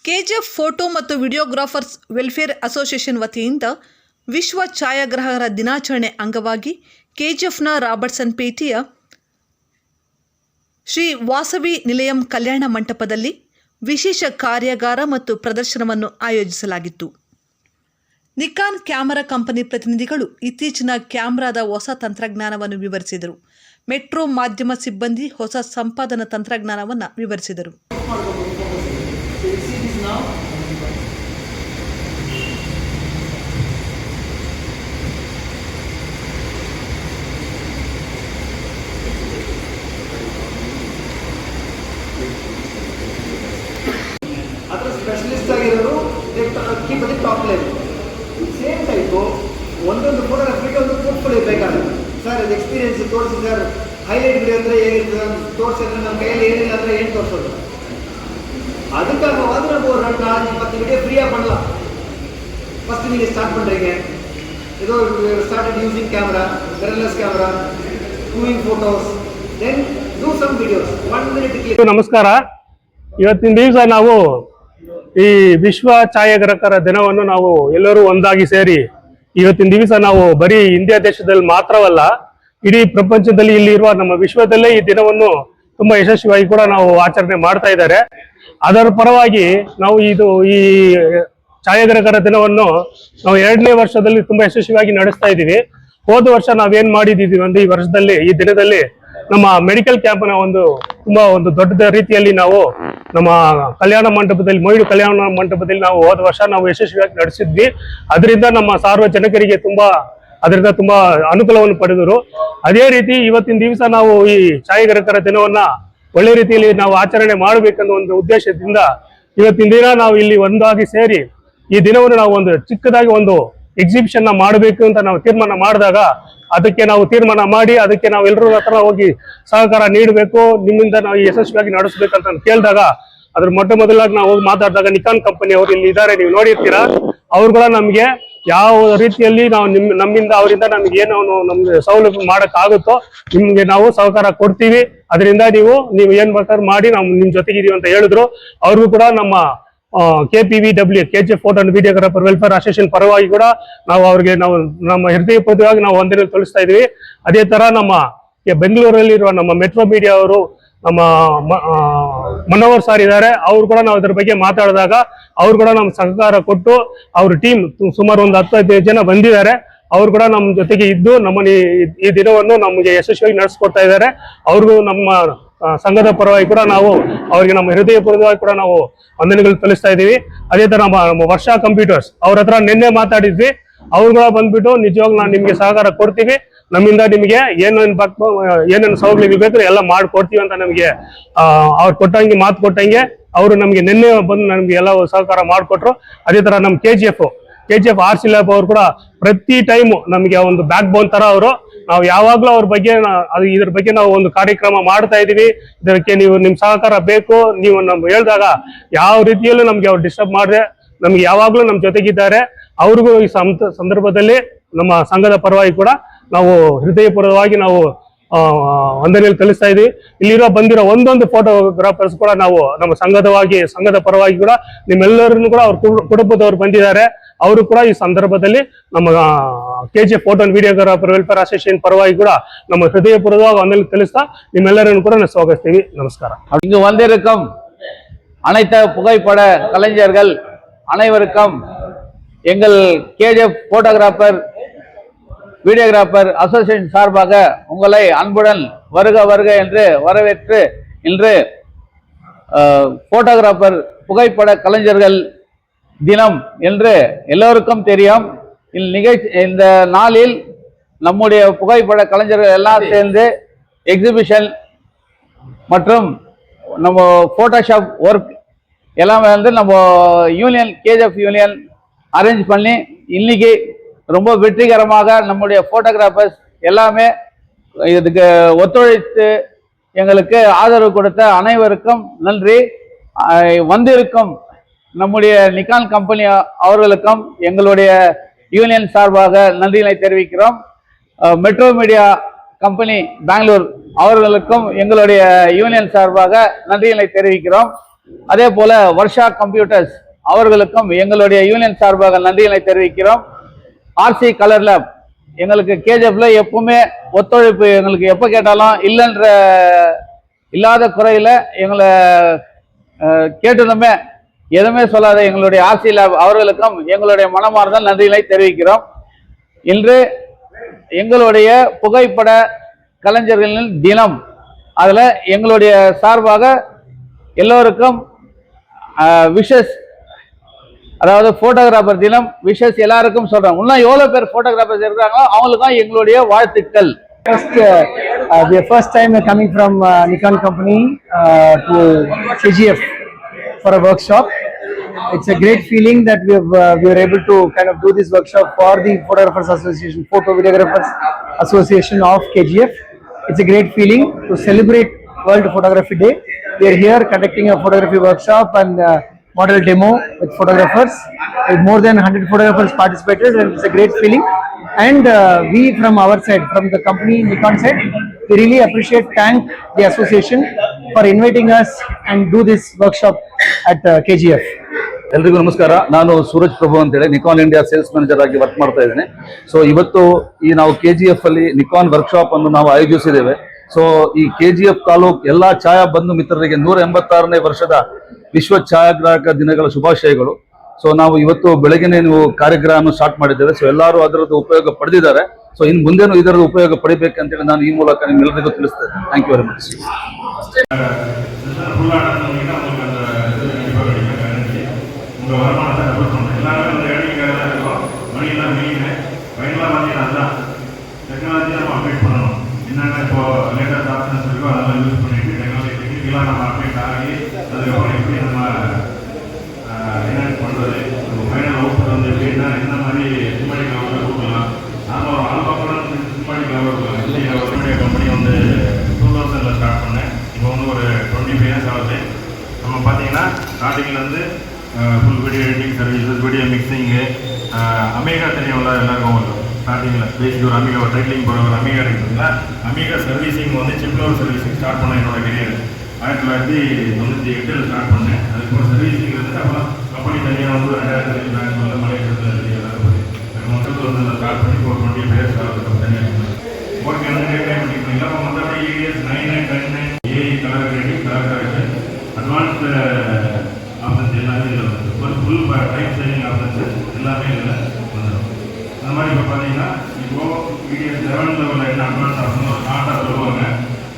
KGF photo ಮತ್ತು videographers welfare association ವತಿಯಿಂದ ವಿಶ್ವ ಛಾಯಾಗ್ರಾಹಕರ ದಿನಾಚರಣೆ ಅಂಗವಾಗಿ ಕೆಜಿಎಫ್ನ ರಾಬರ್ಟ್ಸನ್ ಪೇಟೆಯ ಶ್ರೀ ವಾಸವಿ ನಿಲಯಂ ಕಲ್ಯಾಣ ಮಂಟಪದಲ್ಲಿ ವಿಶೇಷ ಕಾರ್ಯಾಗಾರ ಮತ್ತು ಪ್ರದರ್ಶನವನ್ನು ಆಯೋಜಿಸಲಾಗಿತ್ತು. ನಿಕಾನ್ ಕ್ಯಾಮರಾ ಕಂಪನಿ ಪ್ರತಿನಿಧಿಗಳು ಇತ್ತೀಚಿನ ಕ್ಯಾಮ್ರಾದ ಹೊಸ ತಂತ್ರಜ್ಞಾನವನ್ನು ವಿವರಿಸಿದರು. ಮೆಟ್ರೋ ಮಾಧ್ಯಮ ಸಿಬ್ಬಂದಿ ಹೊಸ ಸಂಪಾದನಾ ತಂತ್ರಜ್ಞಾನವನ್ನು ವಿವರಿಸಿದರು. ಅದರ ಸ್ಪೆಷಲಿಸ್ಟ್ ಆಗಿರೋರು keep the top level. Same type ಒಂದೊಂದು ಫೋಟೋಗ್ರಫಿಗೆ ಒಂದು ಪೋರ್ಟ್ಫೋಲಿಯೋ ಬೇಕಾಗುತ್ತೆ. ಸರ್ ಇದು ಎಕ್ಸ್ಪೀರಿಯನ್ಸ್ ತೋರಿಸಿ ಸರ್, ಹೈಲೈಟ್ ವಿಡಿಯೋ ಅಂದರೆ ಏನಿರ್ತದೆ ತೋರಿಸಿದ್ರೆ ನಮ್ಮ ಕೈಯಲ್ಲಿ ಏನಿಲ್ಲ ಅಂದರೆ ಏನು ತೋರಿಸೋದು. அதுக்காகவாது நம்ம ஒரு 4-10 வீடியோ ஃப்ரீயாக பண்ணலாம். ஃபஸ்ட்டு நீங்கள் ஸ்டார்ட் பண்ணுறீங்க, ஏதோ started using camera, mirrorless camera, moving photos, then do some videos 1 minute clip. ನಮಸ್ಕಾರ. ಇವತ್ತಿನ ದಿವಸ ನಾವು ಈ ವಿಶ್ವ ಛಾಯಾಗ್ರಾಹಕರ ದಿನವನ್ನು ನಾವು ಎಲ್ಲರೂ ಒಂದಾಗಿ ಸೇರಿ ಇವತ್ತಿನ ದಿವಸ ನಾವು ಬರೀ ಇಂಡಿಯಾ ದೇಶದಲ್ಲಿ ಮಾತ್ರವಲ್ಲ, ಇಡೀ ಪ್ರಪಂಚದಲ್ಲಿ ಇಲ್ಲಿರುವ ನಮ್ಮ ವಿಶ್ವದಲ್ಲೇ ಈ ದಿನವನ್ನು ತುಂಬಾ ಯಶಸ್ವಿಯಾಗಿ ಕೂಡ ನಾವು ಆಚರಣೆ ಮಾಡ್ತಾ ಇದ್ದಾರೆ. ಅದರ ಪರವಾಗಿ ನಾವು ಈ ಛಾಯಾಗ್ರಾಹಕರ ದಿನವನ್ನು ನಾವು 2ನೇ ವರ್ಷದಲ್ಲಿ ತುಂಬಾ ಯಶಸ್ವಿಯಾಗಿ ನಡೆಸ್ತಾ ಇದ್ದೀವಿ. ಹೋದ ವರ್ಷ ನಾವೇನ್ ಮಾಡಿದ್ದೀವಿ ಅಂದ್ರೆ ಈ ದಿನದಲ್ಲಿ ನಮ್ಮ ಮೆಡಿಕಲ್ ಕ್ಯಾಂಪ್ನ ತುಂಬಾ ದೊಡ್ಡ ರೀತಿಯಲ್ಲಿ ನಾವು ನಮ್ಮ ಕಲ್ಯಾಣ ಮಂಟಪದಲ್ಲಿ ಮೈಡು ಕಲ್ಯಾಣ ಮಂಟಪದಲ್ಲಿ ನಾವು ಹೋದ ವರ್ಷ ನಾವು ಯಶಸ್ವಿಯಾಗಿ ನಡೆಸಿದ್ವಿ. ಅದರಿಂದ ನಮ್ಮ ಸಾರ್ವಜನಿಕರಿಗೆ ಅದರಿಂದ ತುಂಬಾ ಅನುಕೂಲವನ್ನು ಪಡೆದರು. ಅದೇ ರೀತಿ ಇವತ್ತಿನ ದಿವಸ ನಾವು ಈ ಛಾಯಾಗ್ರಾಹಕರ ದಿನವನ್ನ ಒಳ್ಳೆ ರೀತಿಯಲ್ಲಿ ನಾವು ಆಚರಣೆ ಮಾಡಬೇಕನ್ನೋ ಒಂದು ಉದ್ದೇಶದಿಂದ ಇವತ್ತಿನ ದಿನ ನಾವು ಇಲ್ಲಿ ಒಂದಾಗಿ ಸೇರಿ ಈ ದಿನವನ್ನು ನಾವು ಚಿಕ್ಕದಾಗಿ ಎಕ್ಸಿಬಿಷನ್ ಮಾಡಬೇಕು ಅಂತ ನಾವು ತೀರ್ಮಾನ ಮಾಡಿದಾಗ ಅದಕ್ಕೆ ನಾವು ತೀರ್ಮಾನ ಮಾಡಿ ಅದಕ್ಕೆ ನಾವು ಎಲ್ಲರ ಹತ್ರ ಹೋಗಿ ಸಹಕಾರ ನೀಡಬೇಕು, ನಿಮ್ಮಿಂದ ನಾವು ಯಶಸ್ವಿಯಾಗಿ ನಡೆಸಬೇಕಂತ ಕೇಳಿದಾಗ ಅದ್ರ ಮೊದಲಾಗಿ ನಾವು ಹೋಗಿ ಮಾತಾಡಿದಾಗ ನಿಕಾನ್ ಕಂಪನಿ ಅವರು ಇಲ್ಲಿ ಇದ್ದಾರೆ, ನೀವು ನೋಡಿರ್ತೀರಾ. ಅವ್ರು ಕೂಡ ನಮ್ಗೆ ಯಾವ ರೀತಿಯಲ್ಲಿ ನಾವು ನಮ್ಮಿಂದ ಅವರಿಂದ ನಮ್ಗೆ ಏನೋ ನಮ್ಗೆ ಸೌಲಭ್ಯ ಮಾಡಕ್ ಆಗುತ್ತೋ ನಿಮ್ಗೆ ನಾವು ಸಹಕಾರ ಕೊಡ್ತೀವಿ, ಅದರಿಂದ ನೀವು ಏನ್ ಬೇಕಾದ್ರೂ ಮಾಡಿ ನಾವು ನಿಮ್ ಜೊತೆಗಿದೀವಿ ಅಂತ ಹೇಳಿದ್ರು. ಅವ್ರಿಗೂ ಕೂಡ ನಮ್ಮ KPVW KGF photo and videographer welfare association ಪರವಾಗಿ ಕೂಡ ನಾವು ಅವ್ರಿಗೆ ನಮ್ಮ ಹೃದಯಪೂರ್ವಕವಾಗಿ ನಾವು ವಂದನೆ ತೋರಿಸ್ತಾ ಇದೀವಿ. ಅದೇ ತರ ನಮ್ಮ ಬೆಂಗಳೂರಲ್ಲಿರುವ ನಮ್ಮ ಮೆಟ್ರೋ ಮೀಡಿಯಾ ಅವರು ನಮ್ಮ ಮನೋಹರ್ ಸರ್ ಇದ್ದಾರೆ, ಅವ್ರು ಕೂಡ ನಾವು ಅದ್ರ ಬಗ್ಗೆ ಮಾತಾಡಿದಾಗ ಅವ್ರು ಕೂಡ ನಮ್ಗೆ ಸಹಕಾರ ಕೊಟ್ಟು ಅವ್ರ ಟೀಮ್ ಸುಮಾರು 10-15 ಜನ ಬಂದಿದ್ದಾರೆ. ಅವ್ರು ಕೂಡ ನಮ್ಮ ಜೊತೆಗೆ ಇದ್ದು ನಮ್ಮನ್ನು ಈ ದಿನವನ್ನು ನಮಗೆ ಯಶಸ್ವಿಯಾಗಿ ನಡೆಸ್ಕೊಡ್ತಾ ಇದ್ದಾರೆ. ಅವ್ರಿಗೂ ನಮ್ಮ ಸಂಘದ ಪರವಾಗಿ ಕೂಡ ನಾವು ಅವ್ರಿಗೆ ನಮ್ಮ ಹೃದಯಪೂರ್ವಕವಾಗಿ ಕೂಡ ನಾವು ವಂದನೆಗಳು ಸಲ್ಲಿಸ್ತಾ ಇದ್ದೀವಿ. ಅದೇ ತರ ನಮ್ಮ ವರ್ಷಾ ಕಂಪ್ಯೂಟರ್ಸ್ ಅವ್ರ ಹತ್ರ ನಿನ್ನೆ ಮಾತಾಡಿದ್ವಿ. ಅವ್ರು ಕೂಡ ಬಂದ್ಬಿಟ್ಟು ನಿಜವಾಗ್ಲೂ ನಾವು ನಿಮ್ಗೆ ಸಹಕಾರ ಕೊಡ್ತೀವಿ, ನಮ್ಮಿಂದ ನಿಮಗೆ ಏನೇನು ಸೌಲಭ್ಯ ಬೇಕು ಎಲ್ಲ ಮಾಡ್ಕೊಡ್ತೀವಿ ಅಂತ ನಮಗೆ ಅವ್ರು ಮಾತು ಕೊಟ್ಟಂಗೆ ಅವರು ನಮ್ಗೆ ನಿನ್ನೆ ಬಂದು ನಮ್ಗೆ ಎಲ್ಲ ಸಹಕಾರ ಮಾಡಿಕೊಟ್ರು. ಅದೇ ತರ ನಮ್ಮ KGF RC ಲ್ಯಾಬ್ ಅವರು ಕೂಡ ಪ್ರತಿ ಟೈಮು ನಮ್ಗೆ ಬ್ಯಾಕ್ ಬೋನ್ ತರ ಅವರು. ನಾವು ಯಾವಾಗ್ಲೂ ಅವ್ರ ಬಗ್ಗೆ ಇದ್ರ ಬಗ್ಗೆ ನಾವು ಕಾರ್ಯಕ್ರಮ ಮಾಡ್ತಾ ಇದೀವಿ. ಇದಕ್ಕೆ ನಿಮ್ ಸಹಕಾರ ಬೇಕು, ನೀವು ನಮ್ಗೆ ಹೇಳಿದಾಗ ಯಾವ ರೀತಿಯಲ್ಲೂ ನಮ್ಗೆ ಅವ್ರು ಡಿಸ್ಟರ್ಬ್ ಮಾಡದೆ ನಮ್ಗೆ ಯಾವಾಗ್ಲೂ ನಮ್ ಜೊತೆಗಿದ್ದಾರೆ. ಅವ್ರಿಗೂ ಈ ಸಂದರ್ಭದಲ್ಲಿ ನಮ್ಮ ಸಂಘದ ಪರವಾಗಿ ಕೂಡ ನಾವು ಹೃದಯಪೂರ್ವಕವಾಗಿ ನಾವು ವಂದನೆಯನ್ನು ಸಲ್ಲಿಸ್ತಾ ಇದೀವಿ. ಬಂದಿರೋ ಒಂದೊಂದು ಫೋಟೋಗ್ರಾಫರ್ಸ್ ಕೂಡ ನಾವು ನಮ್ಮ ಸಂಘದ ಪರವಾಗಿ ಕೂಡ ನಿಮ್ಮೆಲ್ಲರನ್ನು ಕೂಡ ಅವ್ರ ಕುಟುಂಬದವ್ರು ಬಂದಿದ್ದಾರೆ. ಅವರು ಕೂಡ ಈ ಸಂದರ್ಭದಲ್ಲಿ ನಮ್ಮ KGF photo and videographer welfare association ಪರವಾಗಿ ಕೂಡ ನಮ್ಮ ಹೃದಯಪೂರ್ವಕವಾಗಿ ವಂದನೆ ಸಲ್ಲಿಸ್ತಾ ನಿಮ್ಮೆಲ್ಲರನ್ನು ಕೂಡ ನಾವು ಸ್ವಾಗತಿಸ್ತೀವಿ. ನಮಸ್ಕಾರ. இங்கு வந்திருக்கும் அனைத்து புகைப்பட கலைஞர்கள் அனைவருக்கும் எங்கள் KGF போட்டோகிராஃபர் வீடியோகிராஃபர் அசோசியேஷன் சார்பாக உங்களை அன்புடன் வருக வருக என்று வரவேற்று இன்று போட்டோகிராஃபர் புகைப்பட கலைஞர்கள் தினம் என்று எல்லோருக்கும் தெரியும். இந்த நாளில் நம்முடைய புகைப்பட கலைஞர்கள் எல்லாம் சேர்ந்து எக்ஸிபிஷன் மற்றும் நம்ம போட்டோஷாப் ஒர்க் எல்லாமே நம்ம யூனியன் KGF யூனியன் அரேஞ்ச் பண்ணி இன்னைக்கு ரொம்ப வெற்றிகரமாக நம்முடைய போட்டோகிராஃபர்ஸ் எல்லாமே இதுக்கு ஒத்துழைத்து எங்களுக்கு ஆதரவு கொடுத்த அனைவருக்கும் நன்றி. வந்திருக்கும் நம்முடைய நிகான் கம்பெனி அவர்களுக்கும் எங்களுடைய யூனியன் சார்பாக நன்றிகளை தெரிவிக்கிறோம். மெட்ரோ மீடியா கம்பெனி பெங்களூர் அவர்களுக்கும் எங்களுடைய யூனியன் சார்பாக நன்றிகளை தெரிவிக்கிறோம். அதே போல வர்ஷா கம்ப்யூட்டர்ஸ் அவர்களுக்கும் எங்களுடைய யூனியன் சார்பாக நன்றிகளை தெரிவிக்கிறோம். ஆர்சி கலர் லேப் எங்களுக்கு கேஜிஎஃப்ல எப்பவுமே ஒத்துழைப்பு, எங்களுக்கு எப்போ கேட்டாலும் இல்லைன்ற இல்லாத குறையில எங்களை கேட்டதுமே எதுவுமே சொல்லாத எங்களுடைய ஆர்சி லேப் அவர்களுக்கும் எங்களுடைய மனமார்ந்த நன்றிகளை தெரிவிக்கிறோம். இன்று எங்களுடைய புகைப்பட கலைஞர்களின் தினம், அதுல எங்களுடைய சார்பாக எல்லோருக்கும் விஷஸ், அதாவது போட்டோகிராஃபர் தினம் விஷஸ் எல்லாருக்கும் சொல்றோம். இன்னும் எவ்வளவு பேர் போட்டோகிராஃபர்ஸ் இருக்காங்களோ அவங்களுக்கும் எங்களுடைய வாழ்த்துக்கள். We are first time coming from Nikon company to KGF for a workshop. It's a great feeling that we were able to kind of do this workshop for the Photographers Association, Photo Videographers Association of KGF. It's a great feeling to celebrate World Photography Day. We are here conducting a photography workshop and model demo with photographers. More than 100 photographers participated, and it's a great feeling. And we from our side, from the company Nikon side, we really appreciate, thank the association for inviting us and do this workshop at KGF. ಎಲ್ರಿಗೂ ನಮಸ್ಕಾರ. ನಾನು ಸೂರಜ್ ಪ್ರಭು ಅಂತೇಳಿ Nikon India sales manager ಆಗಿ work ಮಾಡ್ತಾ ಇದ್ದೇನೆ. So ಇವತ್ತು ನಾವು KGF ಅಲ್ಲಿ ನಿಕಾನ್ ವರ್ಕ್ಶಾಪ್ ಅನ್ನು ನಾವು ಆಯೋಜಿಸಿದ್ದೇವೆ. ಸೊ ಈ KGF ತಾಲೂಕ್ ಎಲ್ಲಾ ಛಾಯಾ ಬಂಧು ಮಿತ್ರರಿಗೆ 186ನೇ ವರ್ಷದ ವಿಶ್ವ ಛಾಯಾಗ್ರಾಹಕ ದಿನಗಳ ಶುಭಾಶಯಗಳು. ಸೊ ನಾವು ಇವತ್ತು ಬೆಳಗ್ಗೆನೆ ನೀವು ಕಾರ್ಯಕ್ರಮ ಸ್ಟಾರ್ಟ್ ಮಾಡಿದ್ದೇವೆ. ಸೊ ಎಲ್ಲರೂ ಅದರದ್ದು ಉಪಯೋಗ ಪಡೆದಿದ್ದಾರೆ. ಸೊ ಇನ್ನು ಮುಂದೇನು ಇದರದ ಉಪಯೋಗ ಪಡಿಬೇಕಂತೇಳಿ ನಾನು ಈ ಮೂಲಕ ನಿಮ್ಮೆಲ್ಲರಿಗೂ ತಿಳಿಸ್ತೇನೆ. Thank you very much. உங்கள் வருமானத்தை டபுள் பண்ணணும். எல்லாமே வந்து ஏர்னிங்காக தான் இருக்கும். மணியெல்லாம் மெயின் ஃபைனலாக பார்த்தீங்கன்னா அதுதான் டெக்னாலஜி நம்ம அப்டேட் பண்ணணும். என்னென்ன இப்போ லேட்டஸ்ட் ஆப்ஷன்ஸ் இருக்கோ அதெல்லாம் யூஸ் பண்ணிட்டு டெக்னாலஜி டெக்னிக்கலாக நம்ம அப்டேட் ஆகி அதுக்கப்புறம் எப்படி நம்ம என்ஹான்ஸ் பண்ணுறது, ஃபைனல் அவுட்புட் வந்து எப்படின்னா என்ன மாதிரி சிம்மாடிக் லெவலில் கொடுக்கலாம். நாம் ஒரு ஆல்பம் சிம்மாடிக் லெவலில் கொடுக்கலாம். இல்லையா ஒரு கம்பெனி வந்து 2000 ஸ்டார்ட் பண்ணேன். இப்போ வந்து ஒரு 25 இயர்ஸ் ஆகுது. நம்ம பார்த்தீங்கன்னா ஸ்டார்டிங்லேருந்து full video editing services, video mixing, அமேகா தெரியும்ல எல்லாருக்கும் வரும். ஸ்டார்டிங்கில் பேசிக் ஒரு அமேகா ஒரு டைட்லிங் போகிற ஒரு அமேகா இருக்குதுங்களா, அமேகா சர்வீசிங் வந்து சிப்லோர் சர்வீசிங் ஸ்டார்ட் பண்ணேன். என்னோட கரியர் 1998 ஸ்டார்ட் பண்ணேன். அதுக்கப்புறம் சர்வீசிங் இருந்துட்டு அப்புறம் கம்பெனி தனியாக வந்து 2000 பேங்க்ல மலையத்தில் மொத்தத்தில் வந்து ஸ்டார்ட் பண்ணி ஒரு 20 பேர் ஆகுது தனியாக. ஓகே, அந்த டைம் பண்ணிக்கலாம். அப்போ மற்றபடி EDS 9999 AI colour grading, colour correction, advanced options எல்லாமே இதில் வந்து ஃபுல் டைம் சேவிங் ஆப்ஷன்ஸ் எல்லாமே இதில் வந்துடும். அந்த மாதிரி இப்போ பார்த்தீங்கன்னா இப்போது EDS 7 லெவலில் என்ன அட்வான்ஸ் ஆப்ஷன் ஒரு ஷார்ட்டாக சொல்லுவாங்க.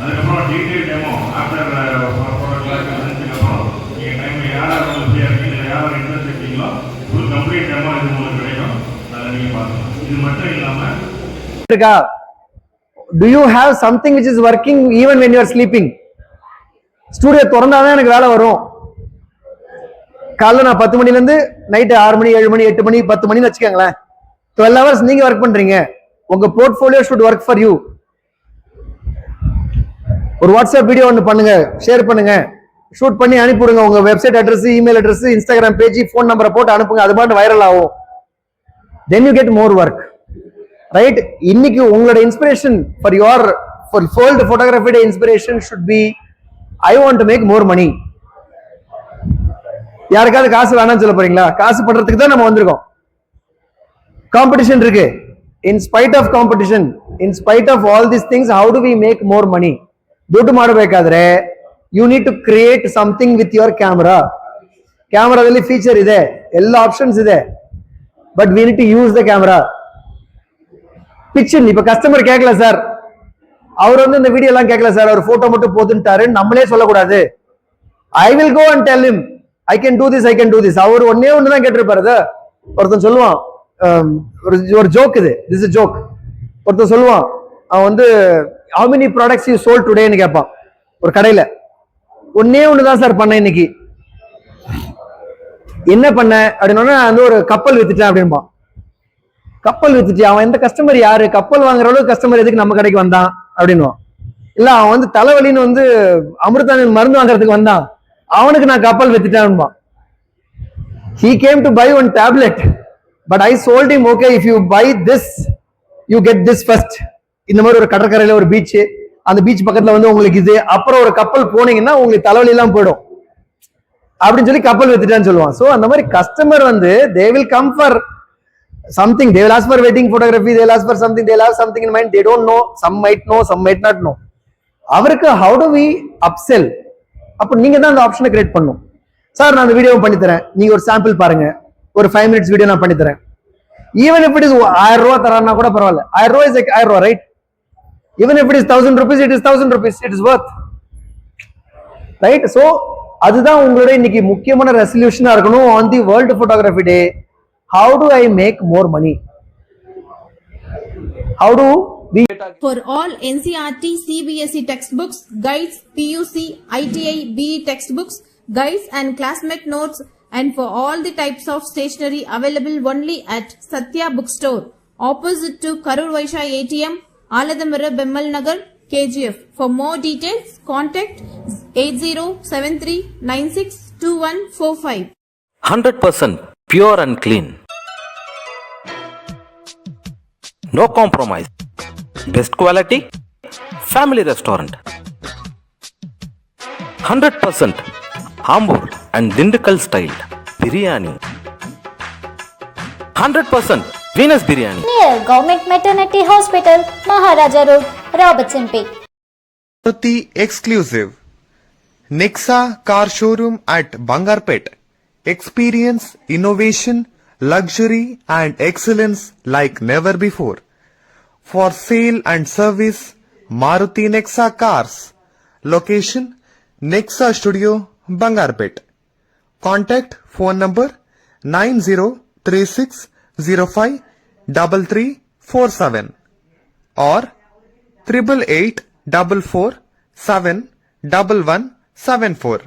அதுக்கப்புறம் டீட்டெயில் டெமோ ஆஃப்டர் 4 o'clock முடிஞ்சதுக்கப்புறம் நீங்கள் டைமில் யாராவது உங்களுக்கு ஃப்ரீயாக இருக்கீங்க, இல்லை யாரும் இன்ட்ரெஸ்ட் இருக்கீங்களோ ஃபுல் கம்ப்ளீட் டெமோ இது உங்களுக்கு கிடைக்கும். அதை நீங்கள் பார்த்துக்கலாம். இது மட்டும் இல்லாமல் Do you have something which is working even when you are sleeping? Studio திறந்தாதான் எனக்கு வேலை வரும். காலைல நான் 10 மணிலேருந்து நைட்டு 6 மணி 7 மணி 8 மணி 10 மணின்னு வச்சுக்கோங்களேன். 12 hours நீங்க ஒர்க் பண்றீங்க. உங்க portfolio should work for you. ஒரு வாட்ஸ்அப் வீடியோ ஒன்று பண்ணுங்க, ஷேர் பண்ணுங்க, ஷூட் பண்ணி அனுப்பிவிடுங்க. உங்க website address, email address, Instagram page, phone நம்பரை போட்டு அனுப்புங்க. அது பாட்டு வைரல் ஆகும். Then you get more work, right? இன்னைக்கு உங்களோட inspiration for world photography day inspiration should be I want to make more money. யாருக்காவது காசு வேணாம்னு சொல்ல போறீங்களா? காசு பண்றதுக்கு தான் நம்ம வந்திருக்கோம். காம்படிஷன் இருக்கு. In spite of competition, in spite of all these things, how do we make more money? ದುಡ್ಡು ಮಾಡಬೇಕಾದ್ರೆ you need to create something with your camera. ಕ್ಯಾಮ್ರಾದಲ್ಲಿ ಫೀಚರ್ ಇದೆ, ಎಲ್ಲ ಆಪ್ಷನ್ಸ್ ಇದೆ, but we need to use the camera. Picture இப்ப customer கேட்கல sir, அவர் வந்து இந்த வீடியோ எல்லாம் கேட்கல சார், அவர் போட்டோ மட்டும் போதுன்ட்டாரு நம்மளே சொல்லக்கூடாது. I will go and tell him I can do this, I can do this. அவர் ஒன்னே ஒன்று தான் கேட்டிருப்பாரு. ஒருத்தன் சொல்லுவான், ஒரு ஜோக் இது, திஸ் இஸ் ஜோக். ஒருத்தன் சொல்லுவான், அவன் வந்து how many products you sold today ன்னு கேட்பான் ஒரு கடையில. ஒன்னே ஒன்று தான் சார் பண்ண இன்னைக்கு. என்ன பண்ண அப்படின்னா, வந்து ஒரு கப்பல் வித்துட்டேன் அப்படின்பா. கப்பல் வித்துட்டு அவன் எந்த கஸ்டமர் யாரு, கப்பல் வாங்குற அளவுக்கு கஸ்டமர் எதுக்கு நம்ம கடைக்கு வந்தான் அப்படின்னுவான். இல்ல அவன் வந்து தலைவலின்னு வந்து அமிர்தானன் மருந்து வாங்குறதுக்கு வந்தான், அவனுக்கு நான் கப்பல் வித்துட்டேன்பா. he came to buy one tablet but I sold him, okay, if you buy this you get this first. இந்த மாதிரி ஒரு கடற்கரையில ஒரு பீச், அந்த பீச் பக்கத்துல வந்து உங்களுக்கு இது, அப்புறம் ஒரு கப்பல் போனீங்கன்னா உங்களுக்கு தலைவலி எல்லாம் போயிடும். அப்படின்னு சொல்லி கப்பல் வித்துட்டான்னு சொல்லுவான். ஸோ அந்த மாதிரி கஸ்டமர் வந்து they will come for something, they will ask for wedding photography, they will ask for something, they will have something in mind, they don't know, some might not know. அவருக்கு how do we upsell? அப்போ நீங்க தான் அந்த ஆப்ஷனை create பண்ணும். Sir நான் அந்த video பண்ணி தரேன், நீங்க ஒரு சாம்பிள் பாருங்க, ஒரு 5 minutes வீடியோ நான் பண்ணி தரேன். ஈவன் இஃப் இட் இஸ் 1000 ரூபா தரானா கூட பரவாயில்ல. 1000 ரூபா இஸ் லைக் 1000 ரூபா, right? Even if it is 1000 rupees, it is 1000 rupees, it is worth, right? So அதுதான் உங்களுடைய இன்னைக்கு முக்கியமான ரெசல்யூஷனா இருக்கணும் on the World Photography Day. How do I make more money? How do we? For all NCERT, CBSE textbooks, guides, PUC, ITI, BE textbooks, guides and classmate notes, and for all the types of stationery available only at Satya Bookstore, opposite to Karur Vaishya ATM, Aladamara, Bemmal Nagar, KGF. For more details, contact 8073962145. 100% pure and clean. No compromise. Best quality. Family restaurant. 100% Ambur and Dindigul style biryani. 100% Venus biryani. Near Government Maternity Hospital, Maharaja Road, Robertson Pay. Maruti exclusive Nexa car showroom at Bangarpet. Experience innovation, luxury and excellence like never before. For sale and service, Maruti Nexa cars. Location Nexa Studio, Bangarpet. Contact phone number 9036053347 or 8884471174.